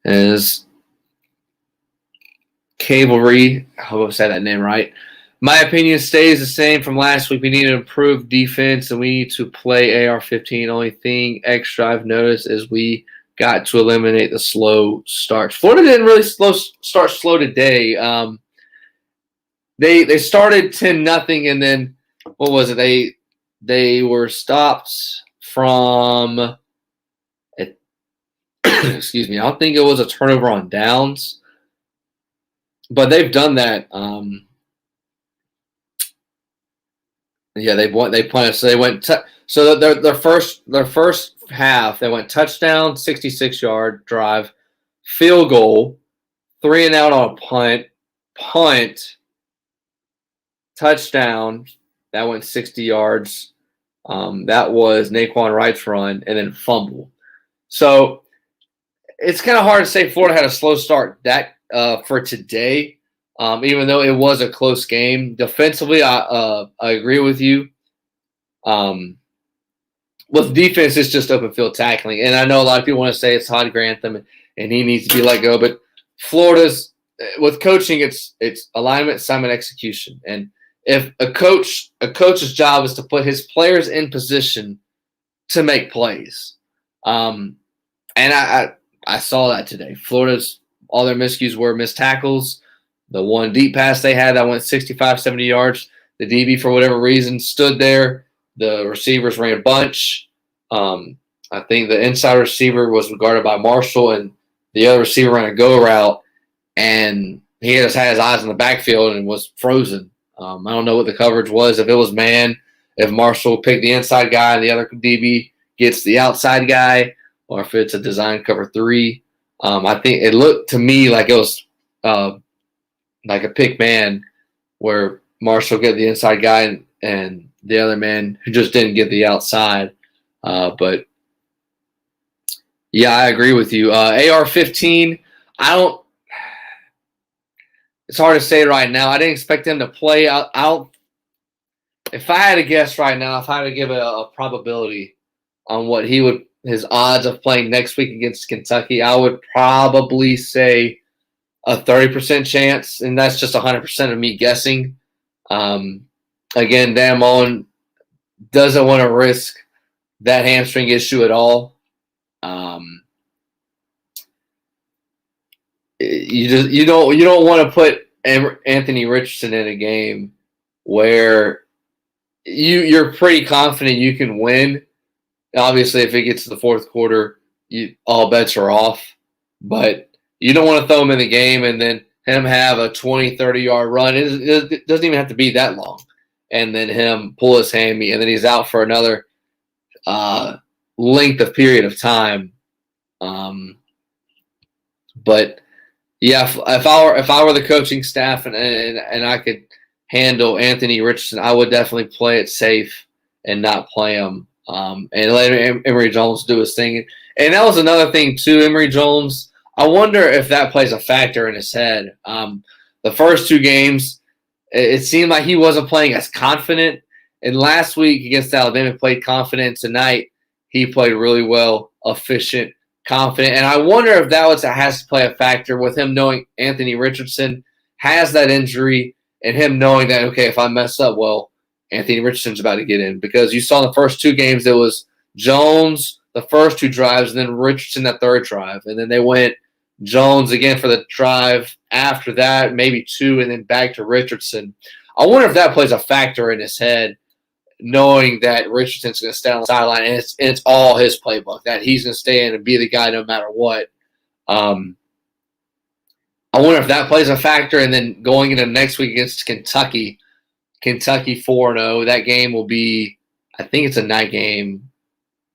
As Cavalry, I hope I said that name right. My opinion stays the same from last week. We need to improve defense, and we need to play AR-15. Only thing extra I've noticed is we got to eliminate the slow starts. Florida didn't really start slow today. They started 10-0, and then what was it? They were stopped from excuse me. I don't think it was a turnover on downs, but they've done that. Yeah, they punted. So they went. So their first half, they went touchdown, 66-yard drive, field goal, 3 and out on a punt, touchdown. That went 60 yards. That was Naquan Wright's run, and then fumble. So it's kind of hard to say Florida had a slow start for today. Even though it was a close game. Defensively, I agree with you. With defense, it's just open field tackling. And I know a lot of people want to say it's Todd Grantham and he needs to be let go. But Florida's, with coaching, it's alignment, assignment, execution. And if a coach's job is to put his players in position to make plays. And I saw that today. Florida's all their miscues were missed tackles. The one deep pass they had that went 65, 70 yards. The DB, for whatever reason, stood there. The receivers ran a bunch. I think the inside receiver was guarded by Marshall, and the other receiver ran a go route, and he just had his eyes in the backfield and was frozen. I don't know what the coverage was. If it was man, if Marshall picked the inside guy and the other DB gets the outside guy, or if it's a design cover 3. I think it looked to me like it was like a pick man where Marshall get the inside guy and the other man who just didn't get the outside. But yeah, I agree with you. AR-15, it's hard to say right now. I didn't expect him to play. If I had to guess right now, if I had to give a probability on what his odds of playing next week against Kentucky, I would probably say a 30% chance, and that's just 100% of me guessing. Again, Dan Mullen doesn't want to risk that hamstring issue at all. You don't want to put Anthony Richardson in a game where you're pretty confident you can win. Obviously, if it gets to the fourth quarter, all bets are off. But you don't want to throw him in the game and then him have a 20, 30-yard run. It doesn't even have to be that long. And then him pull his hammy, and then he's out for another length of period of time. But yeah, if I were the coaching staff and I could handle Anthony Richardson, I would definitely play it safe and not play him. And let Emory Jones do his thing. And that was another thing too. Emory Jones, I wonder if that plays a factor in his head. The first 2 games, it seemed like he wasn't playing as confident. And last week against Alabama, played confident. Tonight, he played really well, efficient, confident. And I wonder if that has to play a factor with him knowing Anthony Richardson has that injury and him knowing that, okay, if I mess up, well, Anthony Richardson's about to get in. Because you saw the first 2 games, it was Jones the first 2 drives and then Richardson that third drive. And then they went Jones again for the drive after that, maybe 2, and then back to Richardson. I wonder if that plays a factor in his head, knowing that Richardson's going to stay on the sideline, and it's all his playbook, that he's going to stay in and be the guy no matter what. I wonder if that plays a factor, and then going into next week against Kentucky 4-0, that game will be, I think it's a night game.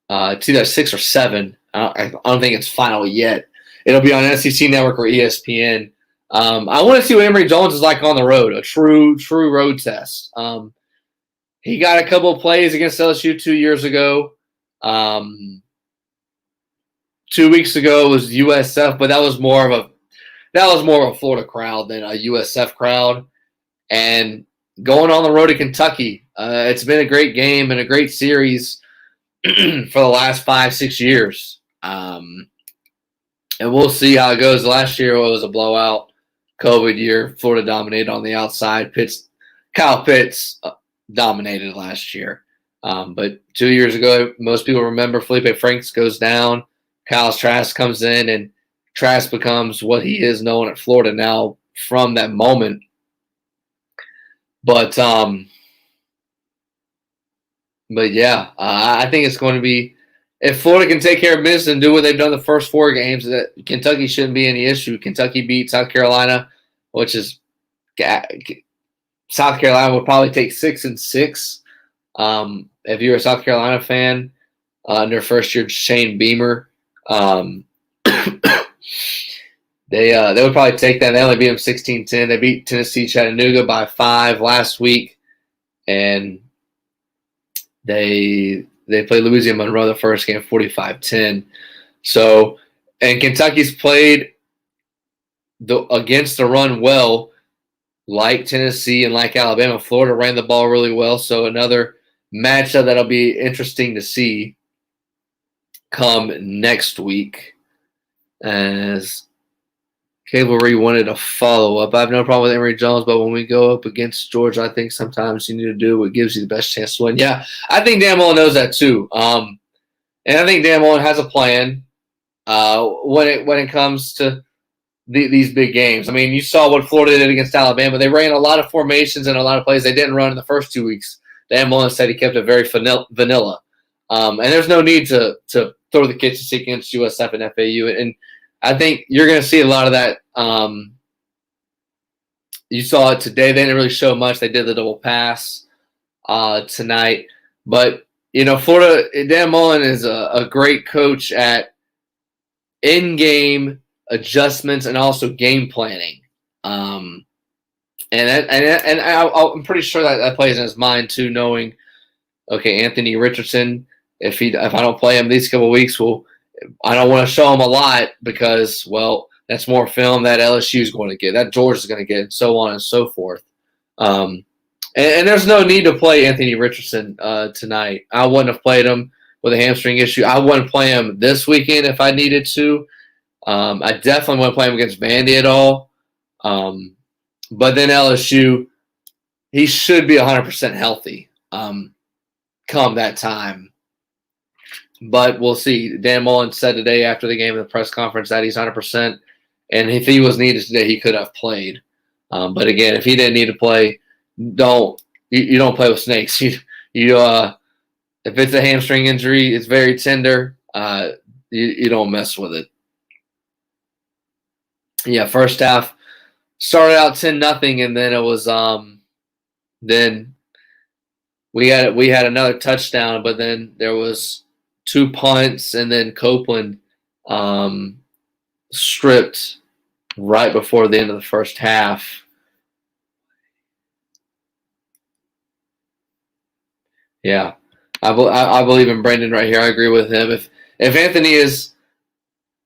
It's either 6 or 7. I don't think it's final yet. It'll be on SEC Network or ESPN. I want to see what Emory Jones is like on the road, a true road test. He got a couple of plays against LSU 2 years ago. 2 weeks ago it was USF, but that was more of a Florida crowd than a USF crowd. And going on the road to Kentucky, it's been a great game and a great series for the last 5-6 years. And we'll see how it goes. Last year it was a blowout, COVID year. Florida dominated on the outside. Kyle Pitts dominated last year. But 2 years ago, most people remember Felipe Franks goes down. Kyle Trask comes in, and Trask becomes what he is known at Florida now from that moment. But yeah, I think it's going to be, if Florida can take care of business and do what they've done the first 4 games, that Kentucky shouldn't be any issue. Kentucky beat South Carolina, which is South Carolina would probably take 6-6. If you're a South Carolina fan, in their first year, Shane Beamer, they would probably take that. They only beat them 16-10. They beat Tennessee Chattanooga by 5 last week, and they played Louisiana Monroe the first game 45-10. So, and Kentucky's played against the run well, like Tennessee and like Alabama. Florida ran the ball really well. So another matchup that'll be interesting to see come next week as Cavalry wanted a follow-up. I have no problem with Emory Jones, but when we go up against Georgia, I think sometimes you need to do what gives you the best chance to win. Yeah, I think Dan Mullen knows that too. And I think Dan Mullen has a plan when it comes to these big games. I mean, you saw what Florida did against Alabama. They ran a lot of formations and a lot of plays they didn't run in the first 2 weeks. Dan Mullen said he kept it very vanilla. And there's no need to throw the kitchen sink against USF and FAU. And I think you're going to see a lot of that. You saw it today. They didn't really show much. They did the double pass tonight. But, Florida, Dan Mullen is a great coach at in-game adjustments and also game planning. And I'm pretty sure that plays in his mind too, knowing, okay, Anthony Richardson, if I don't play him these couple of weeks, I don't want to show him a lot because, well, that's more film that LSU is going to get, that Georgia is going to get, and so on and so forth. And there's no need to play Anthony Richardson tonight. I wouldn't have played him with a hamstring issue. I wouldn't play him this weekend if I needed to. I definitely wouldn't play him against Vandy at all. But then LSU, he should be 100% healthy come that time. But we'll see. Dan Mullen said today after the game in the press conference that he's 100%. And if he was needed today, he could have played. But again, if he didn't need to play, you don't play with snakes. If it's a hamstring injury, it's very tender. You don't mess with it. Yeah, first half started out 10-0, and then it was then we had another touchdown, but then there was 2 punts, and then Copeland stripped right before the end of the first half. Yeah, I believe in Brendan right here. I agree with him. If Anthony is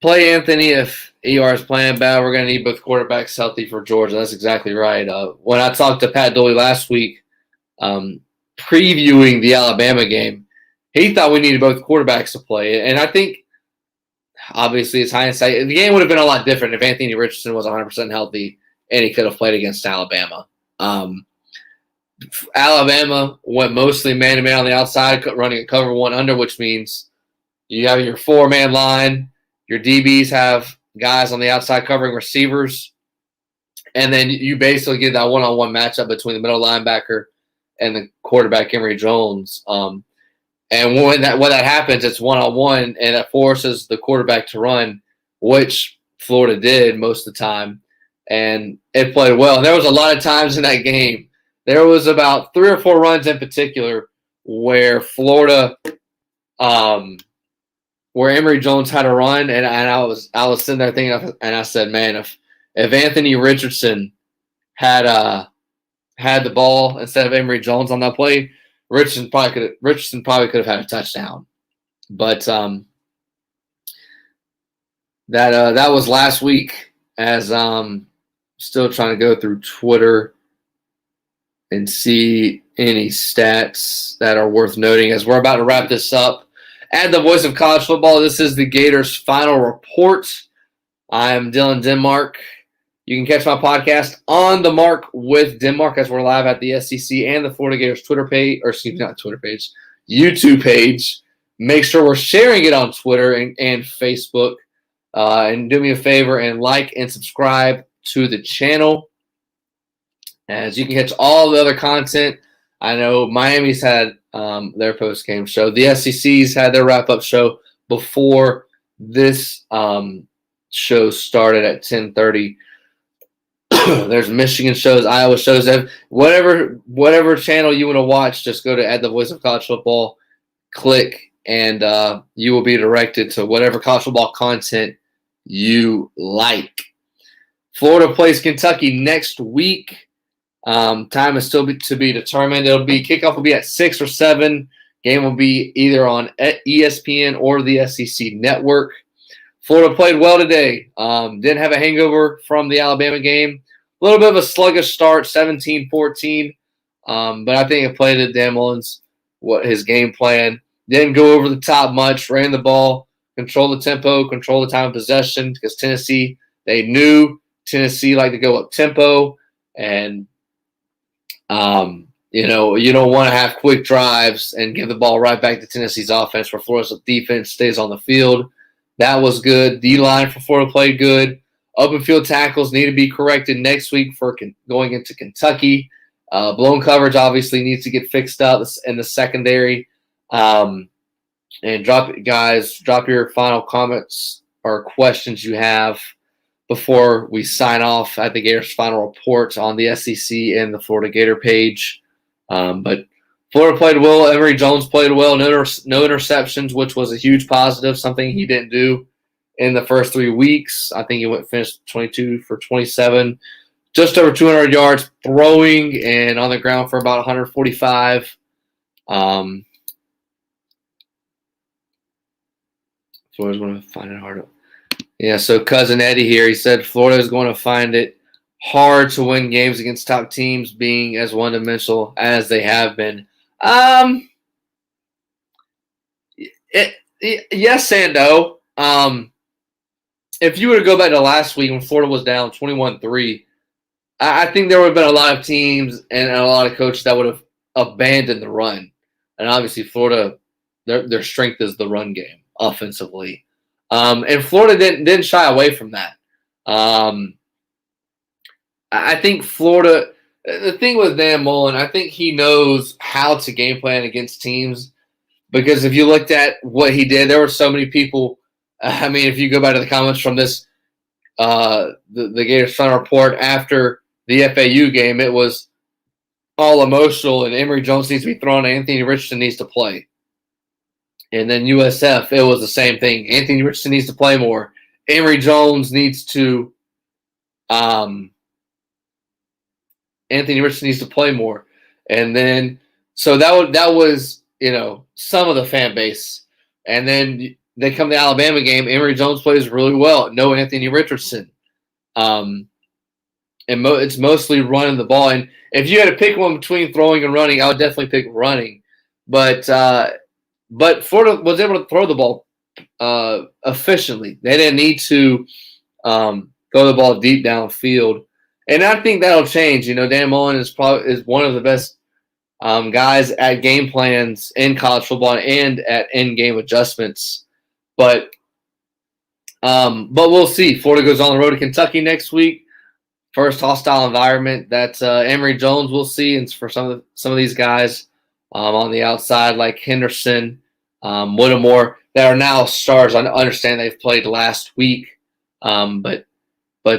play Anthony, if ER is playing bad, we're going to need both quarterbacks healthy for Georgia. That's exactly right. When I talked to Pat Dooley last week, previewing the Alabama game, he thought we needed both quarterbacks to play. And I think, obviously, it's hindsight. The game would have been a lot different if Anthony Richardson was 100% healthy and he could have played against Alabama. Alabama went mostly man-to-man on the outside, running a cover one under, which means you have your 4-man line. Your DBs have guys on the outside covering receivers. And then you basically get that one-on-one matchup between the middle linebacker and the quarterback, Emory Jones. And when that happens, it's one-on-one, and that forces the quarterback to run, which Florida did most of the time. And it played well. And there was a lot of times in that game. There was about 3 or 4 runs in particular where Florida where Emory Jones had a run, and I was sitting there thinking, and I said, man, if Anthony Richardson had the ball instead of Emory Jones on that play, Richardson probably could have had a touchdown. But that was last week. As still trying to go through Twitter and see any stats that are worth noting as we're about to wrap this up. At the Voice of College Football, this is the Gators' final report. I am Dylan Denmark. You can catch my podcast on the Mark with Denmark as we're live at the SEC and the Florida Gators Twitter page, or excuse me, not Twitter page, YouTube page. Make sure we're sharing it on Twitter and Facebook. And do me a favor and like and subscribe to the channel, as you can catch all the other content. I know Miami's had their post-game show. The SEC's had their wrap-up show before this show started at 10:30. There's Michigan shows, Iowa shows. Whatever channel you want to watch, just go to At the Voice of College Football, click, and you will be directed to whatever college football content you like. Florida plays Kentucky next week. Time is still to be determined. Kickoff will be at 6 or 7. Game will be either on ESPN or the SEC network. Florida played well today. Didn't have a hangover from the Alabama game. A little bit of a sluggish start, 17-14. But I think it played to Dan Mullen's his game plan. Didn't go over the top much. Ran the ball, control the tempo, control the time of possession, because Tennessee, they knew Tennessee like to go up tempo, and you don't want to have quick drives and give the ball right back to Tennessee's offense where Florida's defense stays on the field. That was good. D-line for Florida played good. Open field tackles need to be corrected next week for going into Kentucky. Blown coverage obviously needs to get fixed up in the secondary. And drop your final comments or questions you have before we sign off at the Gators' final report on the SEC and the Florida Gator page. But Florida played well. Emory Jones played well. No interceptions, which was a huge positive, something he didn't do in the first 3 weeks. I think he finished 22 for 27, just over 200 yards throwing, and on the ground for about 145. Florida's going to find it hard. Yeah, so Cousin Eddie here, he said Florida is going to find it hard to win games against top teams being as one-dimensional as they have been. Yes and no. If you were to go back to last week when Florida was down 21-3, I think there would have been a lot of teams and a lot of coaches that would have abandoned the run. And obviously Florida, their strength is the run game offensively. And Florida didn't shy away from that. I think Florida, the thing with Dan Mullen, I think he knows how to game plan against teams, because if you looked at what he did, there were so many people. I mean, if you go back to the comments from this, the Gators final report after the FAU game, it was all emotional, and Emory Jones needs to be thrown, and Anthony Richardson needs to play. And then USF, it was the same thing. Anthony Richardson needs to play more. Emory Jones needs to Anthony Richardson needs to play more. And then so that was some of the fan base. And then they come to the Alabama game. Emory Jones plays really well. No Anthony Richardson. And it's mostly running the ball. And if you had to pick one between throwing and running, I would definitely pick running. But Florida was able to throw the ball efficiently. They didn't need to throw the ball deep downfield. And I think that'll change. Dan Mullen is one of the best guys at game plans in college football and at in-game adjustments. But we'll see. Florida goes on the road to Kentucky next week. First hostile environment that Emory Jones will see, and for some of these guys on the outside like Henderson, Whittemore, that are now stars. I understand they've played last week, but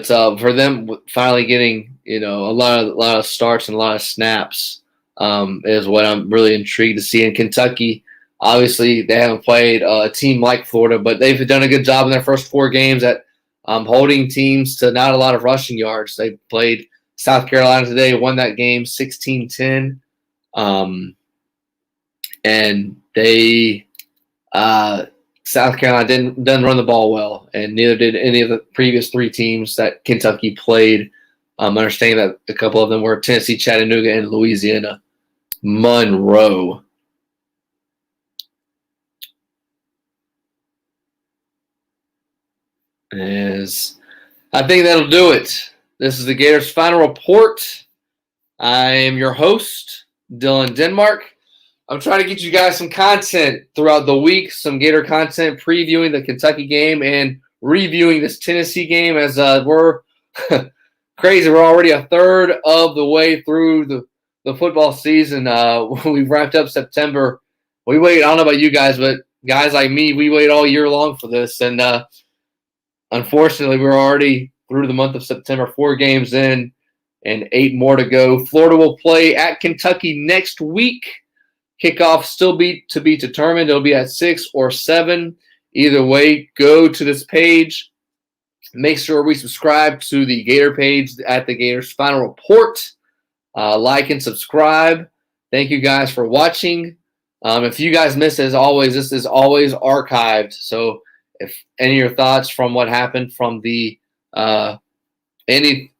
for them finally getting a lot of starts and a lot of snaps is what I'm really intrigued to see in Kentucky. Obviously, they haven't played a team like Florida, but they've done a good job in their first 4 games at holding teams to not a lot of rushing yards. They played South Carolina today, won that game 16-10, and they South Carolina didn't run the ball well, and neither did any of the previous 3 teams that Kentucky played. Understanding that a couple of them were Tennessee, Chattanooga, and Louisiana Monroe. I think that'll do it. This is the Gators final report. I am your host, Dylan Denmark. I'm trying to get you guys some content throughout the week, some Gator content previewing the Kentucky game and reviewing this Tennessee game as we're crazy. We're already a third of the way through the football season. We've wrapped up September. We wait, I don't know about you guys, but guys like me, we wait all year long for this. And unfortunately, we're already through the month of September, 4 games in and 8 more to go. Florida will play at Kentucky next week. Kickoff still to be determined. It'll be at 6 or 7. Either way, go to this page. Make sure we subscribe to the Gator page at the Gators Final Report. Like and subscribe. Thank you guys for watching. If you guys missed, as always, this is always archived. So if any of your thoughts from what happened from the any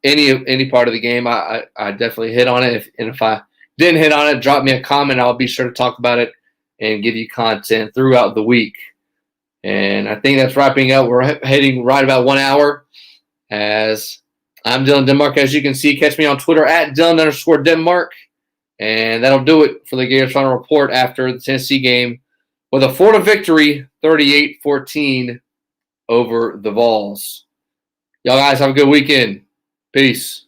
part of the game, I definitely hit on it. If I didn't hit on it, drop me a comment. I'll be sure to talk about it and give you content throughout the week. And I think that's wrapping up. We're heading right about 1 hour as I'm Dylan Denmark. As you can see, catch me on Twitter at Dylan_Denmark. And that'll do it for the Gators Final Report after the Tennessee game with a Florida victory, 38-14 over the Vols. Y'all guys have a good weekend. Peace.